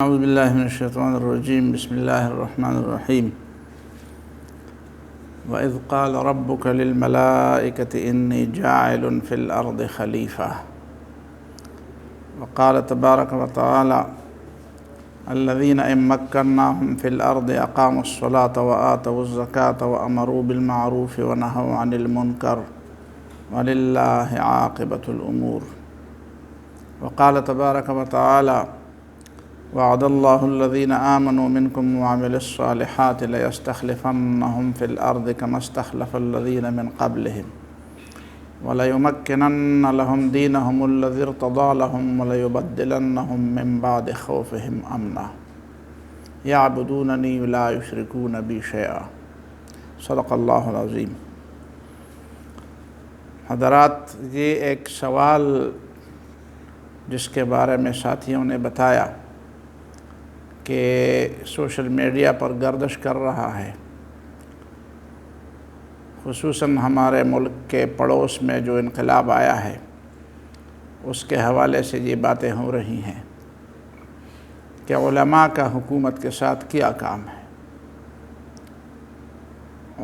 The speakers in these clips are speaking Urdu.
اعوذ باللہ من الشیطان الرجیم بسم اللہ الرحمن الرحیم وَإِذْ قَالَ رَبُّكَ لِلْمَلَائِكَةِ إِنِّي جَاعِلٌ فِي الْأَرْضِ خَلِيفَةً وقال تبارك وتعالى الذين إن مكناهم في الأرض أقاموا الصلاة وآتوا الزكاة وأمروا بالمعروف ونهوا عن المنكر ولله عاقبة الأمور وقال تبارك وتعالى وعد الله الذين آمنوا منكم وعملوا الصالحات ليستخلفنهم في الأرض كما استخلف الذين من قبلهم وليمكنن لهم دينهم الذي ارتضى لهم وليبدلنهم من بعد خوفهم أمنا يعبدونني لا يشركون بي شيئا صدق اللہ العظیم۔ حضرات، یہ ایک سوال جس کے بارے میں ساتھیوں نے بتایا کہ سوشل میڈیا پر گردش کر رہا ہے، خصوصاً ہمارے ملک کے پڑوس میں جو انقلاب آیا ہے اس کے حوالے سے یہ باتیں ہو رہی ہیں کہ علماء کا حکومت کے ساتھ کیا کام ہے،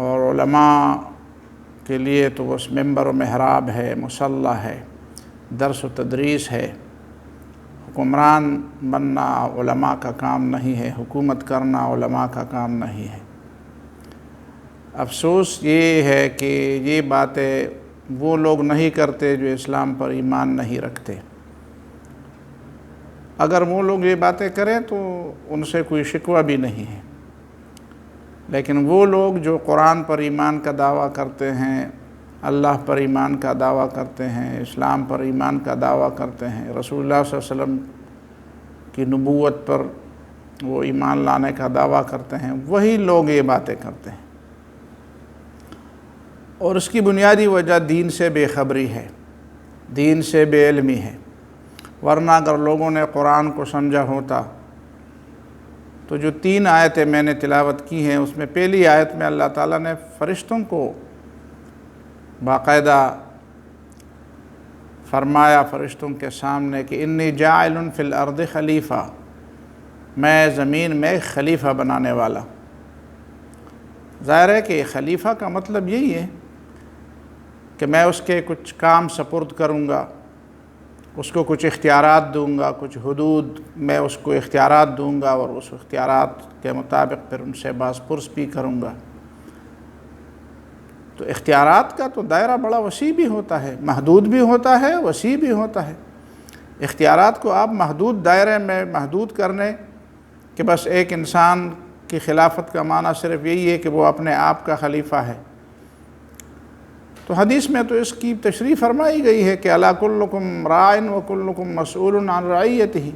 اور علماء کے لیے تو اس منبر و محراب ہے، مصلی ہے، درس و تدریس ہے۔ حکمران بننا علماء کا کام نہیں ہے، حکومت کرنا علماء کا کام نہیں ہے۔ افسوس یہ ہے کہ یہ باتیں وہ لوگ نہیں کرتے جو اسلام پر ایمان نہیں رکھتے۔ اگر وہ لوگ یہ باتیں کریں تو ان سے کوئی شکوہ بھی نہیں ہے، لیکن وہ لوگ جو قرآن پر ایمان کا دعویٰ کرتے ہیں، اللہ پر ایمان کا دعویٰ کرتے ہیں، اسلام پر ایمان کا دعویٰ کرتے ہیں، رسول اللہ صلی اللہ علیہ وسلم کی نبوت پر وہ ایمان لانے کا دعویٰ کرتے ہیں، وہی لوگ یہ باتیں کرتے ہیں، اور اس کی بنیادی وجہ دین سے بے خبری ہے، دین سے بے علمی ہے۔ ورنہ اگر لوگوں نے قرآن کو سمجھا ہوتا تو جو 3 آیتیں میں نے تلاوت کی ہیں اس میں پہلی آیت میں اللہ تعالیٰ نے فرشتوں کو باقاعدہ فرمایا، فرشتوں کے سامنے کہ انی جاعل فی الارض خلیفہ، میں زمین میں خلیفہ بنانے والا۔ ظاہر ہے کہ خلیفہ کا مطلب یہی ہے کہ میں اس کے کچھ کام سپرد کروں گا، اس کو کچھ اختیارات دوں گا، کچھ حدود میں اس کو اختیارات دوں گا، اور اس اختیارات کے مطابق پھر ان سے باز پرس بھی کروں گا۔ تو اختیارات کا تو دائرہ بڑا وسیع بھی ہوتا ہے، محدود بھی ہوتا ہے، وسیع بھی ہوتا ہے۔ اختیارات کو آپ محدود دائرے میں محدود کرنے کہ بس ایک انسان کی خلافت کا معنی صرف یہی ہے کہ وہ اپنے آپ کا خلیفہ ہے، تو حدیث میں تو اس کی تشریح فرمائی گئی ہے کہ الا کلکم راع وکلکم مسئول عن رعیتہ،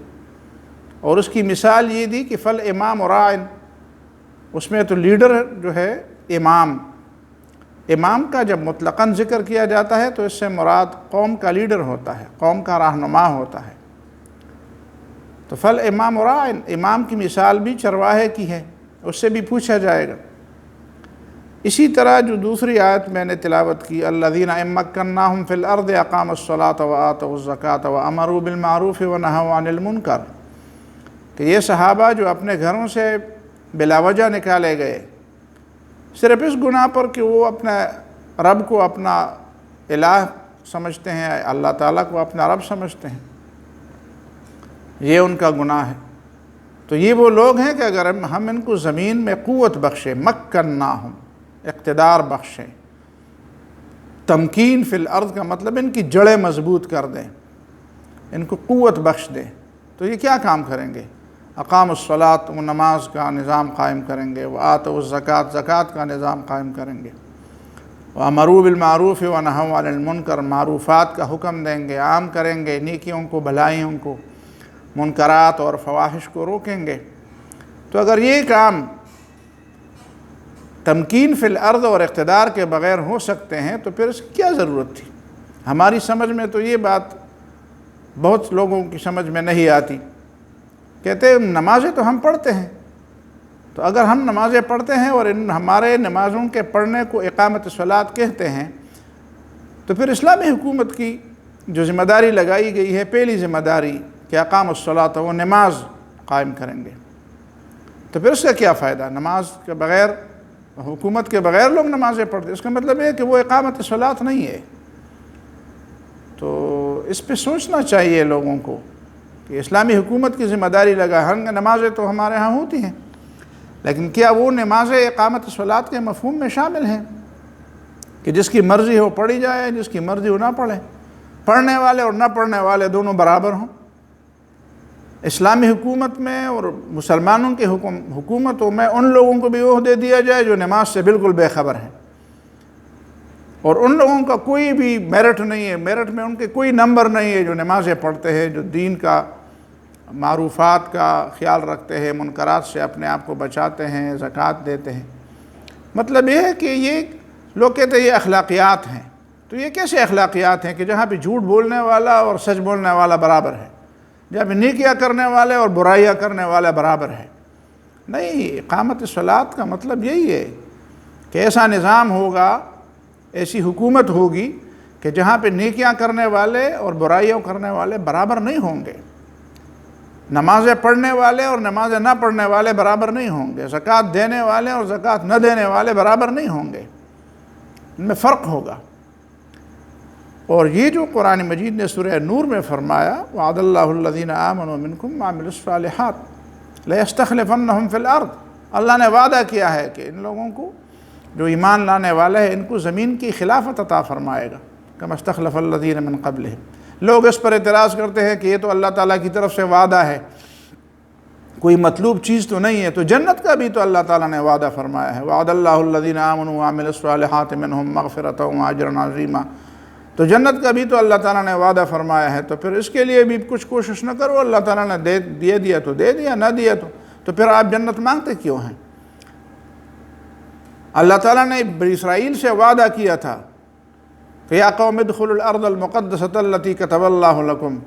اور اس کی مثال یہ دی کہ فالامام راع، اس میں تو لیڈر جو ہے امام کا جب مطلقاً ذکر کیا جاتا ہے تو اس سے مراد قوم کا لیڈر ہوتا ہے، قوم کا رہنما ہوتا ہے۔ تو فالامام راع، امام کی مثال بھی چرواہے کی ہے، اس سے بھی پوچھا جائے گا۔ اسی طرح جو دوسری آیت میں نے تلاوت کی الذین ان مکناہم فی الارض اقاموا الصلاۃ وآتوا الزکاۃ وامروا بالمعروف ونہوا عن المنکر، کہ یہ صحابہ جو اپنے گھروں سے بلا وجہ نکالے گئے صرف اس گناہ پر کہ وہ اپنے رب کو اپنا الہ سمجھتے ہیں، اللہ تعالیٰ کو اپنا رب سمجھتے ہیں، یہ ان کا گناہ ہے۔ تو یہ وہ لوگ ہیں کہ اگر ہم ان کو زمین میں قوت بخشیں، مکناہم، اقتدار بخشیں، تمکین فی الارض کا مطلب ان کی جڑیں مضبوط کر دیں، ان کو قوت بخش دیں، تو یہ کیا کام کریں گے؟ اقام الصلاۃ، وہ نماز کا نظام قائم کریں گے، وآتوا الزکاۃ، زکوٰۃ کا نظام قائم کریں گے، وامروا بالمعروف ونہوا عن المنکر، معروفات کا حکم دیں گے، عام کریں گے، نیکیوں کو، بھلائیوں کو، منکرات اور فواحش کو روکیں گے۔ تو اگر یہ کام تمکین فی الارض اور اقتدار کے بغیر ہو سکتے ہیں تو پھر اس کی کیا ضرورت تھی؟ ہماری سمجھ میں تو یہ بات بہت لوگوں کی سمجھ میں نہیں آتی، کہتے ہیں نمازیں تو ہم پڑھتے ہیں، تو اگر ہم نمازیں پڑھتے ہیں اور ہمارے نمازوں کے پڑھنے کو اقامت صلاۃ کہتے ہیں تو پھر اسلامی حکومت کی جو ذمہ داری لگائی گئی ہے، پہلی ذمہ داری کہ اقام الصلاۃ، وہ نماز قائم کریں گے، تو پھر اس کا کیا فائدہ؟ نماز کے بغیر، حکومت کے بغیر لوگ نمازیں پڑھتے، اس کا مطلب یہ ہے کہ وہ اقامت صلاۃ نہیں ہے۔ تو اس پہ سوچنا چاہیے لوگوں کو کہ اسلامی حکومت کی ذمہ داری لگا، ہر نمازیں تو ہمارے ہاں ہوتی ہیں، لیکن کیا وہ نمازیں اقامت صلاۃ کے مفہوم میں شامل ہیں کہ جس کی مرضی ہو پڑھی جائے، جس کی مرضی ہو نہ پڑھے، پڑھنے والے اور نہ پڑھنے والے دونوں برابر ہوں؟ اسلامی حکومت میں اور مسلمانوں کی حکومتوں میں ان لوگوں کو بھی عہدے دیا جائے جو نماز سے بالکل بے خبر ہیں، اور ان لوگوں کا کوئی بھی میرٹ نہیں ہے، میرٹ میں ان کے کوئی نمبر نہیں ہے جو نمازیں پڑھتے ہیں، جو دین کا معروفات کا خیال رکھتے ہیں، منکرات سے اپنے آپ کو بچاتے ہیں، زکوٰۃ دیتے ہیں۔ مطلب یہ ہے کہ یہ لوگ کہتے ہیں یہ اخلاقیات ہیں، تو یہ کیسے اخلاقیات ہیں کہ جہاں پہ جھوٹ بولنے والا اور سچ بولنے والا برابر ہے، جہاں پہ نیکیاں کرنے والے اور برائیاں کرنے والے برابر ہے؟ نہیں، اقامت صلاۃ کا مطلب یہی ہے کہ ایسا نظام ہوگا، ایسی حکومت ہوگی کہ جہاں پہ نیکیاں کرنے والے اور برائیاں کرنے والے برابر نہیں ہوں گے، نمازیں پڑھنے والے اور نمازیں نہ پڑھنے والے برابر نہیں ہوں گے، زکوٰۃ دینے والے اور زکوٰۃ نہ دینے والے برابر نہیں ہوں گے، ان میں فرق ہوگا۔ اور یہ جو قرآن مجید نے سورہ نور میں فرمایا، وعد اللہ الذین آمنوا منکم وعملوا الصالحات لیستخلفنہم فی الارض، اللہ نے وعدہ کیا ہے کہ ان لوگوں کو جو ایمان لانے والے ہیں ان کو زمین کی خلافت عطا فرمائے گا، کما استخلف الذین من قبلہم۔ لوگ اس پر اعتراض کرتے ہیں کہ یہ تو اللہ تعالیٰ کی طرف سے وعدہ ہے، کوئی مطلوب چیز تو نہیں ہے، تو جنت کا بھی تو اللہ تعالیٰ نے وعدہ فرمایا ہے، وعد اللہ الذین آمنوا وعملوا الصالحات منہم مغفرۃ واجرا عظیما، تو جنت کا بھی تو اللہ تعالیٰ نے وعدہ فرمایا ہے، تو پھر اس کے لیے بھی کچھ کوشش نہ کرو، اللہ تعالیٰ نے دے دیا تو دے دیا، نہ دیا تو پھر آپ جنت مانگتے کیوں ہیں؟ اللہ تعالیٰ نے بنی اسرائیل سے وعدہ کیا تھا کہ یا قوم ادخلوا الارض المقدسۃ التی کتب اللہ لکم،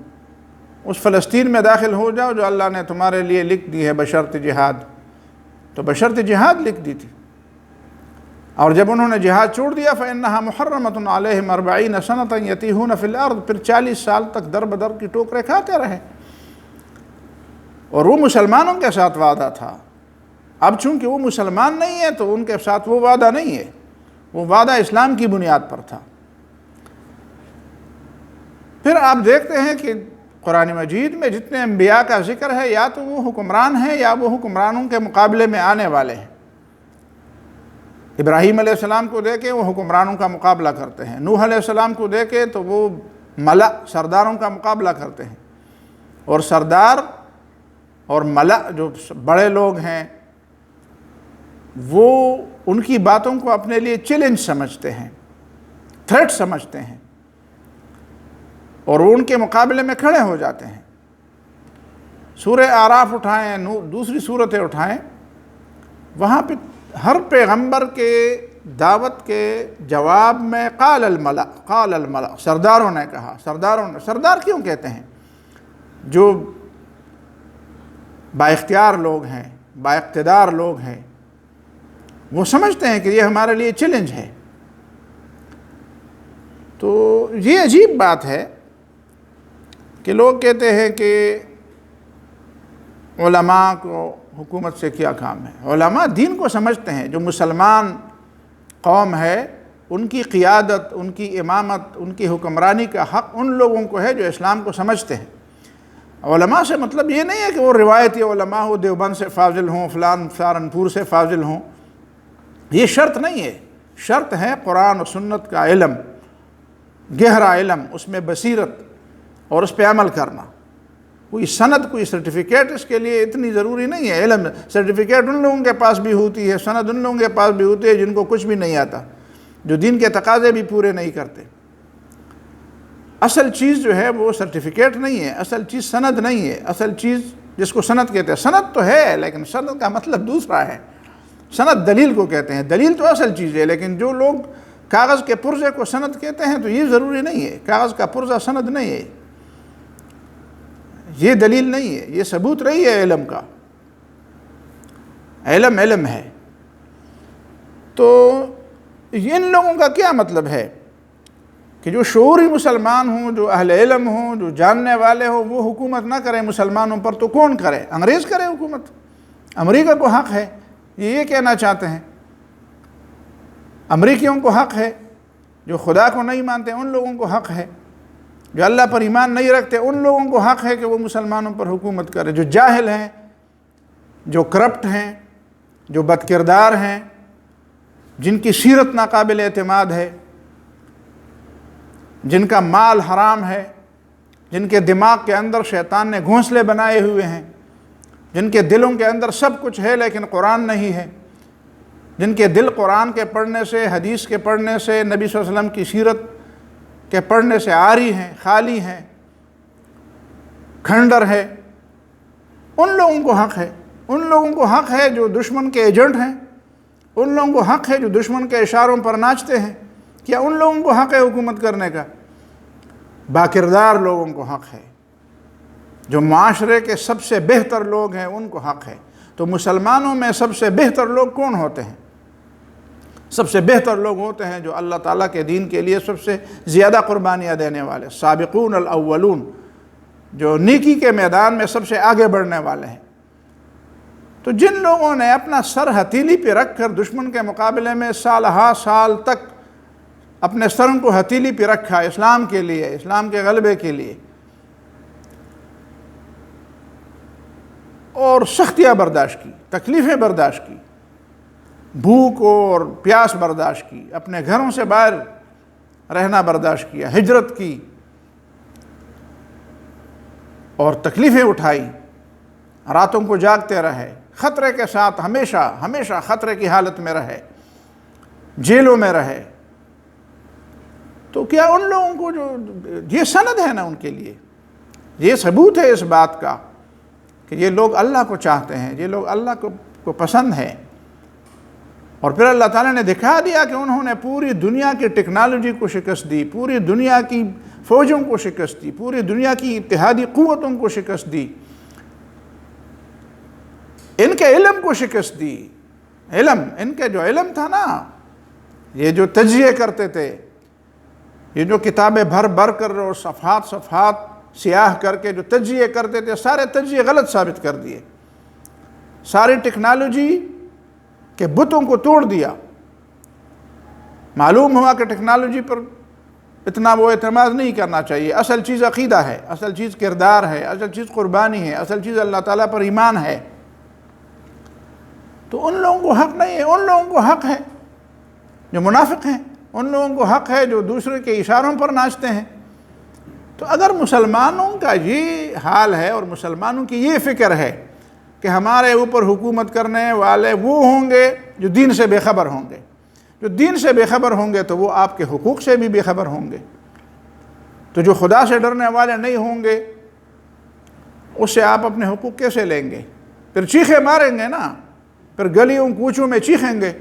اس فلسطین میں داخل ہو جاؤ جو اللہ نے تمہارے لیے لکھ دی ہے بشرط جہاد، تو بشرط جہاد لکھ دی تھی، اور جب انہوں نے جہاد چھوڑ دیا فإنها محرمۃ علیہم 40 سنۃ یتیہون فی الارض، پھر 40 سال تک در بدر کی ٹوکرے کھاتے رہے، اور وہ مسلمانوں کے ساتھ وعدہ تھا۔ اب چونکہ وہ مسلمان نہیں ہے تو ان کے ساتھ وہ وعدہ نہیں ہے، وہ وعدہ اسلام کی بنیاد پر تھا۔ پھر آپ دیکھتے ہیں کہ قرآن مجید میں جتنے انبیاء کا ذکر ہے، یا تو وہ حکمران ہیں یا وہ حکمرانوں کے مقابلے میں آنے والے ہیں۔ ابراہیم علیہ السلام کو دیکھیں وہ حکمرانوں کا مقابلہ کرتے ہیں، نوح علیہ السلام کو دیکھیں تو وہ ملا سرداروں کا مقابلہ کرتے ہیں، اور سردار اور ملا جو بڑے لوگ ہیں وہ ان کی باتوں کو اپنے لیے چیلنج سمجھتے ہیں، تھریٹ سمجھتے ہیں، اور وہ ان کے مقابلے میں کھڑے ہو جاتے ہیں۔ سورہ اعراف اٹھائیں، دوسری صورتیں اٹھائیں، وہاں پہ ہر پیغمبر کے دعوت کے جواب میں قال الملأ سرداروں نے کہا، سردار کیوں کہتے ہیں؟ جو با اختیار لوگ ہیں، با اقتدار لوگ ہیں، وہ سمجھتے ہیں کہ یہ ہمارے لیے چیلنج ہے۔ تو یہ عجیب بات ہے کہ لوگ کہتے ہیں کہ علماء کو حکومت سے کیا کام ہے۔ علماء دین کو سمجھتے ہیں، جو مسلمان قوم ہے ان کی قیادت، ان کی امامت، ان کی حکمرانی کا حق ان لوگوں کو ہے جو اسلام کو سمجھتے ہیں۔ علماء سے مطلب یہ نہیں ہے کہ وہ روایتی علماء ہو، دیوبند سے فاضل ہوں، فلان سہارنپور سے فاضل ہوں، یہ شرط نہیں ہے۔ شرط ہے قرآن و سنت کا علم، گہرا علم، اس میں بصیرت اور اس پہ عمل کرنا۔ کوئی سند، کوئی سرٹیفکیٹ اس کے لیے اتنی ضروری نہیں ہے۔ علم سرٹیفکیٹ ان لوگوں کے پاس بھی ہوتی ہے، سند ان لوگوں کے پاس بھی ہوتی ہے جن کو کچھ بھی نہیں آتا، جو دین کے تقاضے بھی پورے نہیں کرتے۔ اصل چیز جو ہے وہ سرٹیفکیٹ نہیں ہے، اصل چیز سند نہیں ہے، اصل چیز جس کو سند کہتے ہیں، سند تو ہے لیکن سند کا مطلب دوسرا ہے۔ سند دلیل کو کہتے ہیں، دلیل تو اصل چیز ہے، لیکن جو لوگ کاغذ کے پرزے کو سند کہتے ہیں تو یہ ضروری نہیں ہے، کاغذ کا پرزہ سند نہیں ہے، یہ دلیل نہیں ہے، یہ ثبوت رہی ہے علم کا۔ علم علم ہے۔ تو ان لوگوں کا کیا مطلب ہے کہ جو شعوری مسلمان ہوں، جو اہل علم ہوں، جو جاننے والے ہوں، وہ حکومت نہ کریں مسلمانوں پر تو کون کرے؟ انگریز کرے حکومت؟ امریکہ کو حق ہے، یہ کہنا چاہتے ہیں۔ امریکیوں کو حق ہے، جو خدا کو نہیں مانتے ان لوگوں کو حق ہے، جو اللہ پر ایمان نہیں رکھتے ان لوگوں کو حق ہے کہ وہ مسلمانوں پر حکومت کرے۔ جو جاہل ہیں، جو کرپٹ ہیں، جو بد کردار ہیں، جن کی سیرت ناقابل اعتماد ہے، جن کا مال حرام ہے، جن کے دماغ کے اندر شیطان نے گھونسلے بنائے ہوئے ہیں، جن کے دلوں کے اندر سب کچھ ہے لیکن قرآن نہیں ہے، جن کے دل قرآن کے پڑھنے سے، حدیث کے پڑھنے سے، نبی صلی اللہ علیہ وسلم کی سیرت کے پڑھنے سے عاری ہیں، خالی ہیں، کھنڈر ہے، ان لوگوں کو حق ہے۔ ان لوگوں کو حق ہے جو دشمن کے ایجنٹ ہیں، ان لوگوں کو حق ہے جو دشمن کے اشاروں پر ناچتے ہیں۔ کیا ان لوگوں کو حق ہے حکومت کرنے کا؟ باکردار لوگوں کو حق ہے، جو معاشرے کے سب سے بہتر لوگ ہیں ان کو حق ہے۔ تو مسلمانوں میں سب سے بہتر لوگ کون ہوتے ہیں؟ سب سے بہتر لوگ ہوتے ہیں جو اللہ تعالیٰ کے دین کے لیے سب سے زیادہ قربانیاں دینے والے، سابقون الاولون، جو نیکی کے میدان میں سب سے آگے بڑھنے والے ہیں۔ تو جن لوگوں نے اپنا سر ہتھیلی پہ رکھ کر دشمن کے مقابلے میں سال ہا سال تک اپنے سروں کو ہتھیلی پہ رکھا اسلام کے لیے، اسلام کے غلبے کے لیے، اور سختیاں برداشت کی، تکلیفیں برداشت کی، بھوک اور پیاس برداشت کی، اپنے گھروں سے باہر رہنا برداشت کیا، ہجرت کی اور تکلیفیں اٹھائی، راتوں کو جاگتے رہے، خطرے کے ساتھ ہمیشہ خطرے کی حالت میں رہے، جیلوں میں رہے، تو کیا ان لوگوں کو جو یہ سند ہے نا ان کے لیے، یہ ثبوت ہے اس بات کا کہ یہ لوگ اللہ کو چاہتے ہیں، یہ لوگ اللہ کو پسند ہیں۔ اور پھر اللہ تعالیٰ نے دکھا دیا کہ انہوں نے پوری دنیا کی ٹیکنالوجی کو شکست دی، پوری دنیا کی فوجوں کو شکست دی، پوری دنیا کی اتحادی قوتوں کو شکست دی، ان کے علم کو شکست دی۔ ان کے جو علم تھا نا، یہ جو تجزیے کرتے تھے، یہ جو کتابیں بھر کر اور صفحات سیاہ کر کے جو تجزیے کرتے تھے، سارے تجزیے غلط ثابت کر دیے، ساری ٹیکنالوجی کے بتوں کو توڑ دیا۔ معلوم ہوا کہ ٹیکنالوجی پر اتنا وہ اعتماد نہیں کرنا چاہیے، اصل چیز عقیدہ ہے، اصل چیز کردار ہے، اصل چیز قربانی ہے، اصل چیز اللہ تعالیٰ پر ایمان ہے۔ تو ان لوگوں کو حق نہیں ہے، ان لوگوں کو حق ہے جو منافق ہیں، ان لوگوں کو حق ہے جو دوسرے کے اشاروں پر ناچتے ہیں۔ تو اگر مسلمانوں کا یہ حال ہے اور مسلمانوں کی یہ فکر ہے کہ ہمارے اوپر حکومت کرنے والے وہ ہوں گے جو دین سے بے خبر ہوں گے، جو دین سے بے خبر ہوں گے تو وہ آپ کے حقوق سے بھی بے خبر ہوں گے، تو جو خدا سے ڈرنے والے نہیں ہوں گے اس سے آپ اپنے حقوق کیسے لیں گے؟ پھر چیخے ماریں گے نا، پھر گلیوں کوچوں میں چیخیں گے،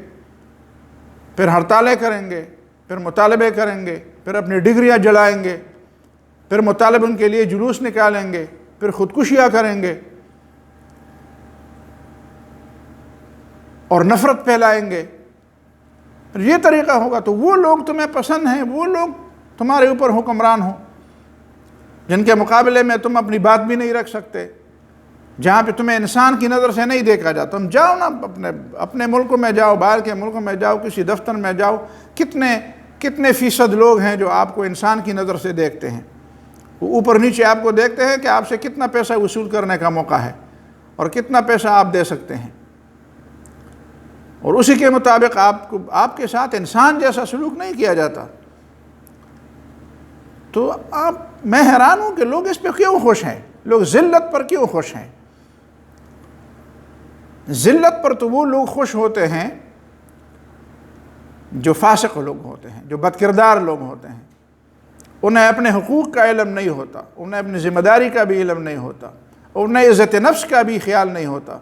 پھر ہڑتالیں کریں گے، پھر مطالبے کریں گے، پھر اپنی ڈگریاں جلائیں گے، پھر مطالبوں کے لیے جلوس نکالیں گے، پھر خودکشیاں کریں گے اور نفرت پھیلائیں گے۔ پھر یہ طریقہ ہوگا تو وہ لوگ تمہیں پسند ہیں، وہ لوگ تمہارے اوپر حکمران ہوں جن کے مقابلے میں تم اپنی بات بھی نہیں رکھ سکتے، جہاں پہ تمہیں انسان کی نظر سے نہیں دیکھا جاتا۔ تم جاؤ نا اپنے ملک میں جاؤ، باہر کے ملک میں جاؤ، کسی دفتر میں جاؤ، کتنے فیصد لوگ ہیں جو آپ کو انسان کی نظر سے دیکھتے ہیں؟ وہ اوپر نیچے آپ کو دیکھتے ہیں کہ آپ سے کتنا پیسہ وصول کرنے کا موقع ہے اور کتنا پیسہ آپ دے سکتے ہیں، اور اسی کے مطابق آپ کے ساتھ انسان جیسا سلوک نہیں کیا جاتا۔ تو میں حیران ہوں کہ لوگ اس پہ کیوں خوش ہیں، لوگ ذلت پر کیوں خوش ہیں؟ ذلت پر تو وہ لوگ خوش ہوتے ہیں جو فاسق لوگ ہوتے ہیں، جو بدکردار لوگ ہوتے ہیں، انہیں اپنے حقوق کا علم نہیں ہوتا، انہیں اپنی ذمہ داری کا بھی علم نہیں ہوتا، انہیں عزت نفس کا بھی خیال نہیں ہوتا۔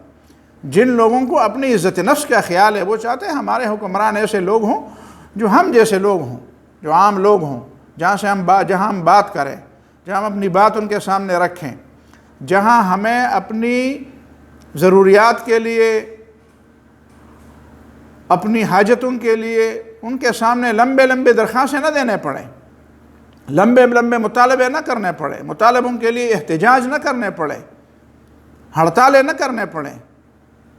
جن لوگوں کو اپنی عزت نفس کا خیال ہے وہ چاہتے ہیں ہمارے حکمران ایسے لوگ ہوں جو ہم جیسے لوگ ہوں، جو عام لوگ ہوں، جہاں ہم بات کریں، جہاں ہم اپنی بات ان کے سامنے رکھیں، جہاں ہمیں اپنی ضروریات کے لیے، اپنی حاجتوں کے لیے ان کے سامنے لمبے درخواستیں نہ دینے پڑیں۔ لمبے لمبے مطالبے نہ کرنے پڑے، مطالبوں کے لیے احتجاج نہ کرنے پڑے، ہڑتالیں نہ کرنے پڑیں،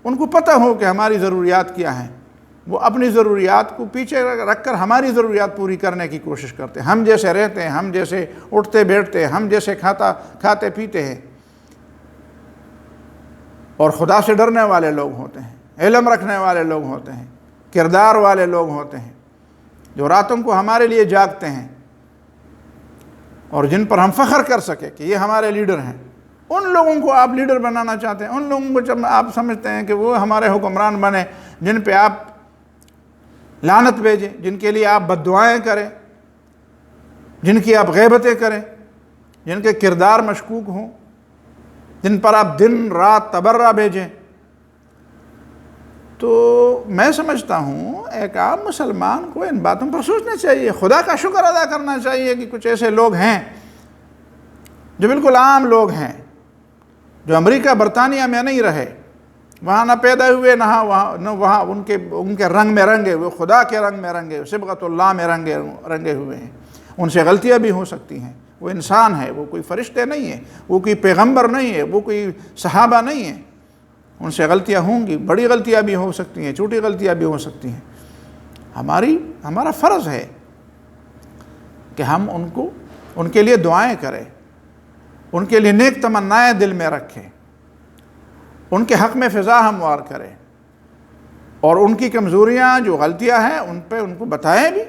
ان کو پتہ ہو کہ ہماری ضروریات کیا ہیں، وہ اپنی ضروریات کو پیچھے رکھ کر ہماری ضروریات پوری کرنے کی کوشش کرتے ہیں، ہم جیسے رہتے ہیں، ہم جیسے اٹھتے بیٹھتے ہیں، ہم جیسے کھاتے پیتے ہیں، اور خدا سے ڈرنے والے لوگ ہوتے ہیں، علم رکھنے والے لوگ ہوتے ہیں، کردار والے لوگ ہوتے ہیں، جو راتوں کو ہمارے لیے جاگتے ہیں اور جن پر ہم فخر کر سکے کہ یہ ہمارے لیڈر ہیں۔ ان لوگوں کو آپ لیڈر بنانا چاہتے ہیں، ان لوگوں کو جب آپ سمجھتے ہیں کہ وہ ہمارے حکمران بنے، جن پہ آپ لعنت بھیجیں، جن کے لیے آپ بد دعائیں کریں، جن کی آپ غیبتیں کریں، جن کے کردار مشکوک ہوں، جن پر آپ دن رات تبرہ بھیجیں، تو میں سمجھتا ہوں ایک عام مسلمان کو ان باتوں پر سوچنا چاہیے، خدا کا شکر ادا کرنا چاہیے کہ کچھ ایسے لوگ ہیں جو بالکل عام لوگ ہیں، جو امریکہ برطانیہ میں نہیں رہے، وہاں نہ پیدا ہوئے، نہ وہاں ان کے رنگ میں رنگے، وہ خدا کے رنگ میں رنگے، صبغۃ اللہ میں رنگے ہوئے ہیں۔ ان سے غلطیاں بھی ہو سکتی ہیں، وہ انسان ہے، وہ کوئی فرشتے نہیں ہے، وہ کوئی پیغمبر نہیں ہے، وہ کوئی صحابہ نہیں ہے، ان سے غلطیاں ہوں گی، بڑی غلطیاں بھی ہو سکتی ہیں، چھوٹی غلطیاں بھی ہو سکتی ہیں۔ ہمارا فرض ہے کہ ہم ان کے لیے دعائیں کریں، ان کے لیے نیک تمنائیں دل میں رکھیں، ان کے حق میں فضا ہموار کریں، اور ان کی کمزوریاں جو غلطیاں ہیں ان پہ ان کو بتائیں بھی،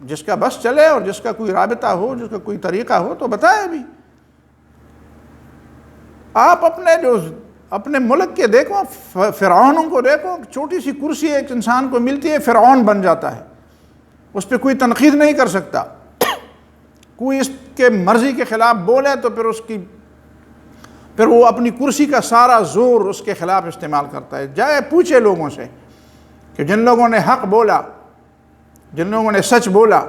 جس کا بس چلے اور جس کا کوئی رابطہ ہو، جس کا کوئی طریقہ ہو تو بتائیں بھی۔ آپ اپنے ملک کے دیکھو، فرعونوں کو دیکھو، چھوٹی سی کرسی ایک انسان کو ملتی ہے، فرعون بن جاتا ہے، اس پہ کوئی تنقید نہیں کر سکتا، کوئی اس کے مرضی کے خلاف بولے تو پھر وہ اپنی کرسی کا سارا زور اس کے خلاف استعمال کرتا ہے۔ جائے پوچھے لوگوں سے کہ جن لوگوں نے حق بولا، جن لوگوں نے سچ بولا،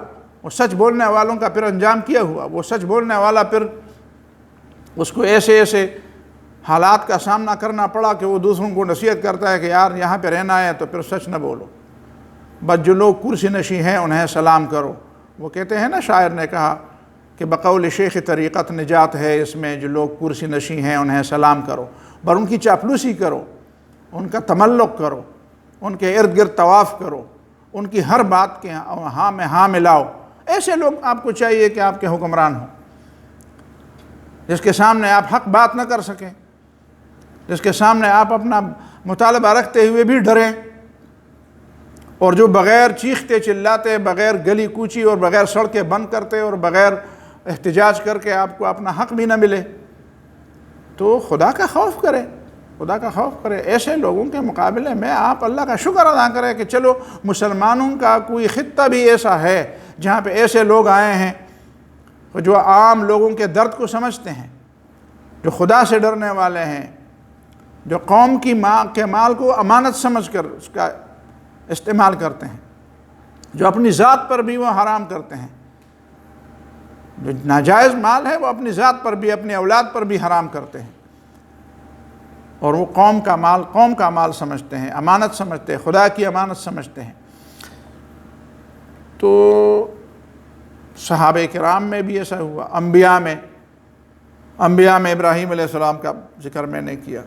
وہ سچ بولنے والوں کا پھر انجام کیا ہوا، وہ سچ بولنے والا پھر اس کو ایسے حالات کا سامنا کرنا پڑا کہ وہ دوسروں کو نصیحت کرتا ہے کہ یار یہاں پہ رہنا ہے تو پھر سچ نہ بولو، بس جو لوگ کرسی نشیں ہیں انہیں سلام کرو۔ وہ کہتے ہیں نا، شاعر نے کہا کہ بقول شیخ طریقت نجات ہے اس میں، جو لوگ کرسی نشیں ہیں انہیں سلام کرو، پر ان کی چاپلوسی کرو، ان کا تملق کرو، ان کے ارد گرد طواف کرو، ان کی ہر بات کے ہاں میں ہاں ملاؤ۔ ایسے لوگ آپ کو چاہیے کہ آپ کے حکمران ہوں، جس کے سامنے آپ حق بات نہ کر سکیں، جس کے سامنے آپ اپنا مطالبہ رکھتے ہوئے بھی ڈریں، اور جو بغیر چیختے چلاتے، بغیر گلی کوچی اور بغیر سڑکیں بند کرتے اور بغیر احتجاج کر کے آپ کو اپنا حق بھی نہ ملے، تو خدا کا خوف کرے، خدا کا خوف کرے۔ ایسے لوگوں کے مقابلے میں آپ اللہ کا شکر ادا کریں کہ چلو مسلمانوں کا کوئی خطہ بھی ایسا ہے جہاں پہ ایسے لوگ آئے ہیں جو عام لوگوں کے درد کو سمجھتے ہیں، جو خدا سے ڈرنے والے ہیں، جو قوم کے مال کو امانت سمجھ کر اس کا استعمال کرتے ہیں، جو اپنی ذات پر بھی وہ حرام کرتے ہیں، جو ناجائز مال ہے وہ اپنی ذات پر بھی، اپنی اولاد پر بھی حرام کرتے ہیں، اور وہ قوم کا مال سمجھتے ہیں، امانت سمجھتے ہیں، خدا کی امانت سمجھتے ہیں۔ تو صحابہ کرام میں بھی ایسا ہوا، انبیاء میں ابراہیم علیہ السلام کا ذکر میں نے کیا،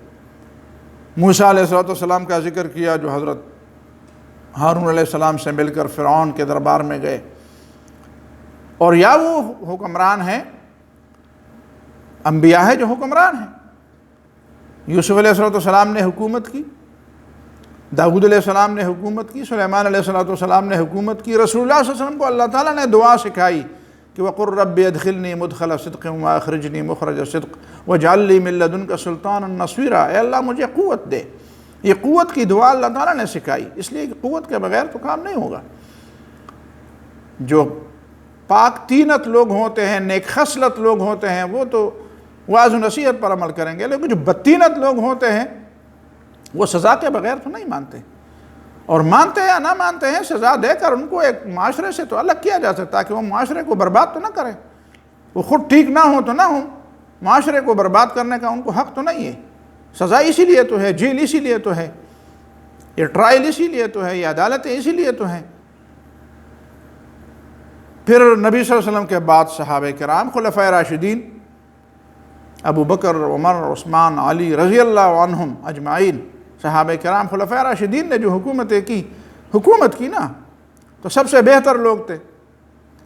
موسیٰ علیہ السلام کا ذکر کیا جو حضرت ہارون علیہ السلام سے مل کر فرعون کے دربار میں گئے، اور یا وہ حکمران ہیں، انبیاء ہیں جو حکمران ہیں۔ یوسف علیہ السلام نے حکومت کی، داؤد علیہ السلام نے حکومت کی، سلیمان علیہ السلام نے حکومت کی، رسول اللہ صلی اللہ علیہ وسلم کو اللہ تعالیٰ نے دعا سکھائی کہ وَقُلْ رَبِّ ادْخِلْنِي مُدْخَلَ صِدْقٍ وَأَخْرِجْنِي مُخْرَجَ صِدْقٍ وَاجْعَل لِّي مِن لَّدُنْكَ سُلْطَانًا نَصِيرًا، اے اللہ مجھے قوت دے۔ یہ قوت کی دعا اللہ تعالیٰ نے سکھائی، اس لیے کہ قوت کے بغیر تو کام نہیں ہوگا۔ جو پاک تینت لوگ ہوتے ہیں، نیک خصلت لوگ ہوتے ہیں، وہ تو وعظ و نصیحت پر عمل کریں گے، لیکن جو بدتینت لوگ ہوتے ہیں وہ سزا کے بغیر تو نہیں مانتے، اور مانتے یا نہ مانتے ہیں سزا دے کر ان کو ایک معاشرے سے تو الگ کیا جا سکتا ہے کہ وہ معاشرے کو برباد تو نہ کریں، وہ خود ٹھیک نہ ہوں تو نہ ہوں، معاشرے کو برباد کرنے کا ان کو حق تو نہیں ہے۔ سزا اسی لیے تو ہے، جیل اسی لیے تو ہے، یہ ٹرائل اسی لیے تو ہے، یہ عدالتیں اسی لیے تو ہیں پھر نبی صلی اللہ علیہ وسلم کے بعد صحابہ کرام خلفائے راشدین ابو بکر، عمر، عثمان، علی رضی اللہ عنہم اجمعین، صحابہ کرام خلفائے راشدین نے جو حکومت کی نا، تو سب سے بہتر لوگ تھے۔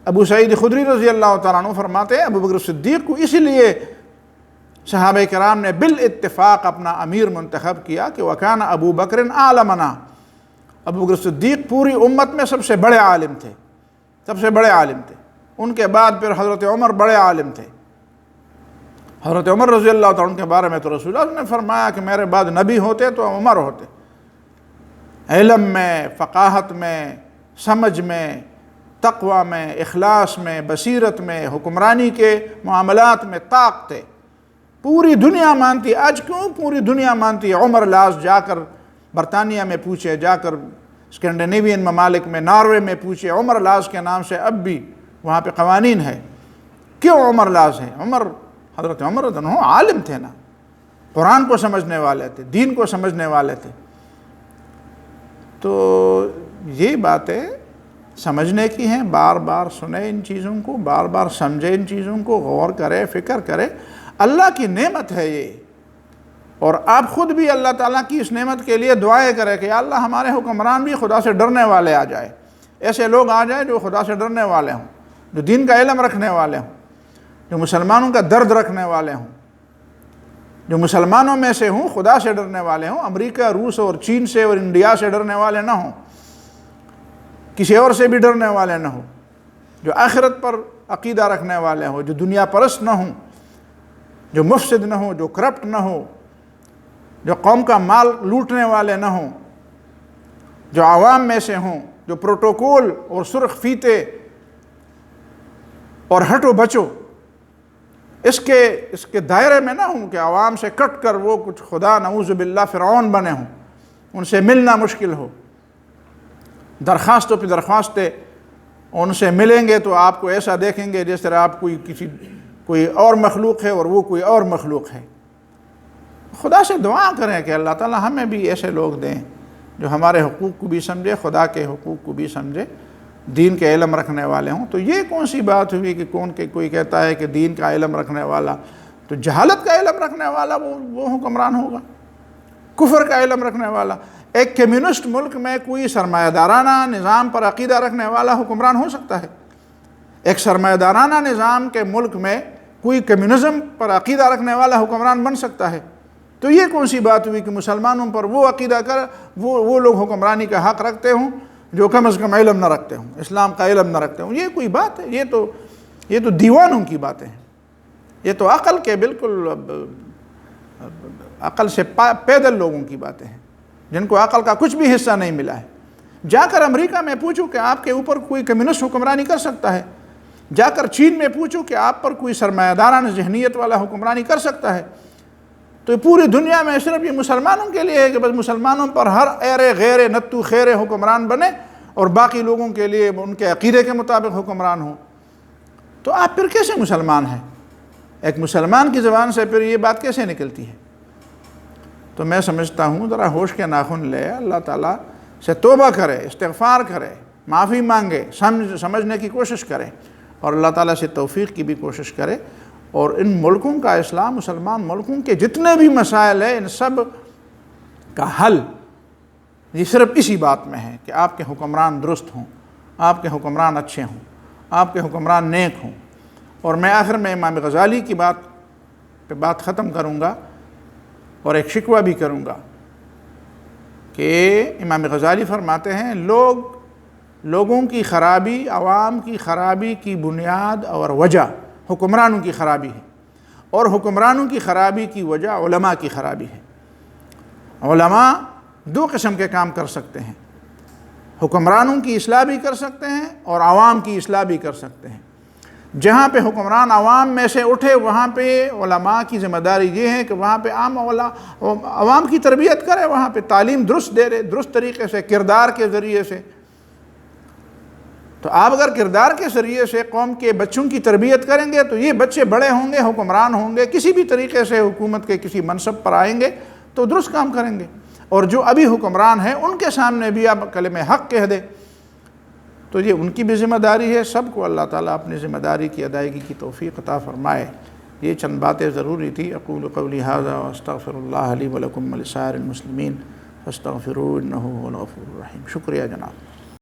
ابو سعید خدری رضی اللہ تعالیٰ عنہ فرماتے ہیں ابو بکر صدیق کو اسی لیے صحابہ کرام نے بالاتفاق اپنا امیر منتخب کیا کہ وَكَانَ ابو بکر عالمنا، ابو بکر صدیق پوری امت میں سب سے بڑے عالم تھے، سب سے بڑے عالم تھے۔ ان کے بعد پھر حضرت عمر بڑے عالم تھے۔ حضرت عمر رضی اللہ تعالیٰ عنہ کے بارے میں تو رسول اللہ نے فرمایا کہ میرے بعد نبی ہوتے تو عمر ہوتے، علم میں، فقاہت میں، سمجھ میں، تقوی میں، اخلاص میں، بصیرت میں، حکمرانی کے معاملات میں طاق تھے۔ پوری دنیا مانتی، آج کیوں پوری دنیا مانتی ہے؟ عمر لاز جا کر برطانیہ میں پوچھے، جا کر اسکینڈینیوین ممالک میں، ناروے میں پوچھے، عمر لاز کے نام سے اب بھی وہاں پہ قوانین ہے۔ کیوں عمر لاز ہے؟ حضرت عمر رضی اللہ عنہ عالم تھے نا، قرآن کو سمجھنے والے تھے، دین کو سمجھنے والے تھے۔ تو یہ باتیں سمجھنے کی ہیں، بار بار سنیں ان چیزوں کو، بار بار سمجھیں ان چیزوں کو، غور کرے، فکر کرے۔ اللہ کی نعمت ہے یہ، اور آپ خود بھی اللہ تعالیٰ کی اس نعمت کے لیے دعائیں کریں کہ یا اللہ ہمارے حکمران بھی خدا سے ڈرنے والے آ جائے، ایسے لوگ آ جائیں جو خدا سے ڈرنے والے ہوں، جو دین کا علم رکھنے والے ہوں، جو مسلمانوں کا درد رکھنے والے ہوں، جو مسلمانوں میں سے ہوں، خدا سے ڈرنے والے ہوں، امریکہ، روس اور چین سے اور انڈیا سے ڈرنے والے نہ ہوں، کسی اور سے بھی ڈرنے والے نہ ہوں، جو آخرت پر عقیدہ رکھنے والے ہوں، جو دنیا پرست نہ ہوں، جو مفسد نہ ہوں، جو کرپٹ نہ ہو، جو قوم کا مال لوٹنے والے نہ ہوں، جو عوام میں سے ہوں، جو پروٹوکول اور سرخ فیتے اور ہٹو بچو اس کے دائرے میں نہ ہوں کہ عوام سے کٹ کر وہ کچھ خدا نعوذ باللہ فرعون بنے ہوں، ان سے ملنا مشکل ہو، درخواستوں پہ درخواستیں، ان سے ملیں گے تو آپ کو ایسا دیکھیں گے جس طرح آپ کوئی اور مخلوق ہے اور وہ کوئی اور مخلوق ہے۔ خدا سے دعا کریں کہ اللہ تعالیٰ ہمیں بھی ایسے لوگ دیں جو ہمارے حقوق کو بھی سمجھے، خدا کے حقوق کو بھی سمجھے، دین کے علم رکھنے والے ہوں۔ تو یہ کون سی بات ہوئی کہ کوئی کہتا ہے کہ دین کا علم رکھنے والا، تو جہالت کا علم رکھنے والا وہ حکمران ہوگا، کفر کا علم رکھنے والا۔ ایک کمیونسٹ ملک میں کوئی سرمایہ دارانہ نظام پر عقیدہ رکھنے والا حکمران ہو سکتا ہے؟ ایک سرمایہ دارانہ نظام کے ملک میں کوئی کمیونزم پر عقیدہ رکھنے والا حکمران بن سکتا ہے؟ تو یہ کون سی بات ہوئی کہ مسلمانوں پر وہ عقیدہ وہ لوگ حکمرانی کا حق رکھتے ہوں جو کم از کم علم نہ رکھتے ہوں، اسلام کا علم نہ رکھتے ہوں؟ یہ کوئی بات ہے؟ یہ تو دیوانوں کی باتیں ہیں، یہ تو عقل کے بالکل عقل سے پیدل لوگوں کی باتیں ہیں جن کو عقل کا کچھ بھی حصہ نہیں ملا ہے۔ جا کر امریکہ میں پوچھو کہ آپ کے اوپر کوئی کمیونسٹ حکمرانی کر سکتا ہے، جا کر چین میں پوچھو کہ آپ پر کوئی سرمایہ دارانہ ذہنیت والا حکمرانی کر سکتا ہے۔ تو پوری دنیا میں صرف یہ مسلمانوں کے لیے ہے کہ بس مسلمانوں پر ہر ایرے غیر نتو خیر حکمران بنے اور باقی لوگوں کے لیے ان کے عقیدے کے مطابق حکمران ہوں۔ تو آپ پھر کیسے مسلمان ہیں؟ ایک مسلمان کی زبان سے پھر یہ بات کیسے نکلتی ہے؟ تو میں سمجھتا ہوں ذرا ہوش کے ناخن لے، اللہ تعالیٰ سے توبہ کرے، استغفار کرے، معافی مانگے، سمجھنے کی کوشش کرے، اور اللہ تعالیٰ سے توفیق کی بھی کوشش کرے، اور ان ملکوں کا اسلام، مسلمان ملکوں کے جتنے بھی مسائل ہیں ان سب کا حل یہ صرف اسی بات میں ہے کہ آپ کے حکمران درست ہوں، آپ کے حکمران اچھے ہوں، آپ کے حکمران نیک ہوں۔ اور میں آخر میں امام غزالی کی بات ختم کروں گا اور ایک شکوہ بھی کروں گا کہ امام غزالی فرماتے ہیں لوگوں کی خرابی، عوام کی خرابی کی بنیاد اور وجہ حکمرانوں کی خرابی ہے، اور حکمرانوں کی خرابی کی وجہ علماء کی خرابی ہے۔ علماء دو قسم کے کام کر سکتے ہیں، حکمرانوں کی اصلاح بھی کر سکتے ہیں اور عوام کی اصلاح بھی کر سکتے ہیں۔ جہاں پہ حکمران عوام میں سے اٹھے وہاں پہ علماء کی ذمہ داری یہ ہے کہ وہاں پہ عوام کی تربیت کرے، وہاں پہ تعلیم درست دے رہے، درست طریقے سے، کردار کے ذریعے سے۔ تو آپ اگر کردار کے ذریعے سے قوم کے بچوں کی تربیت کریں گے تو یہ بچے بڑے ہوں گے، حکمران ہوں گے، کسی بھی طریقے سے حکومت کے کسی منصب پر آئیں گے تو درست کام کریں گے۔ اور جو ابھی حکمران ہیں ان کے سامنے بھی آپ کلمہ حق کہہ دیں، تو یہ ان کی بھی ذمہ داری ہے، سب کو اللہ تعالیٰ اپنی ذمہ داری کی ادائیگی کی توفیق عطا فرمائے۔ یہ چند باتیں ضروری تھی۔ اقول قولی ھذا واستغفر اللہ لی ولکم ولسائر المسلمین فاستغفروہ انہ ھو الغفور الرحیم۔ شکریہ جناب۔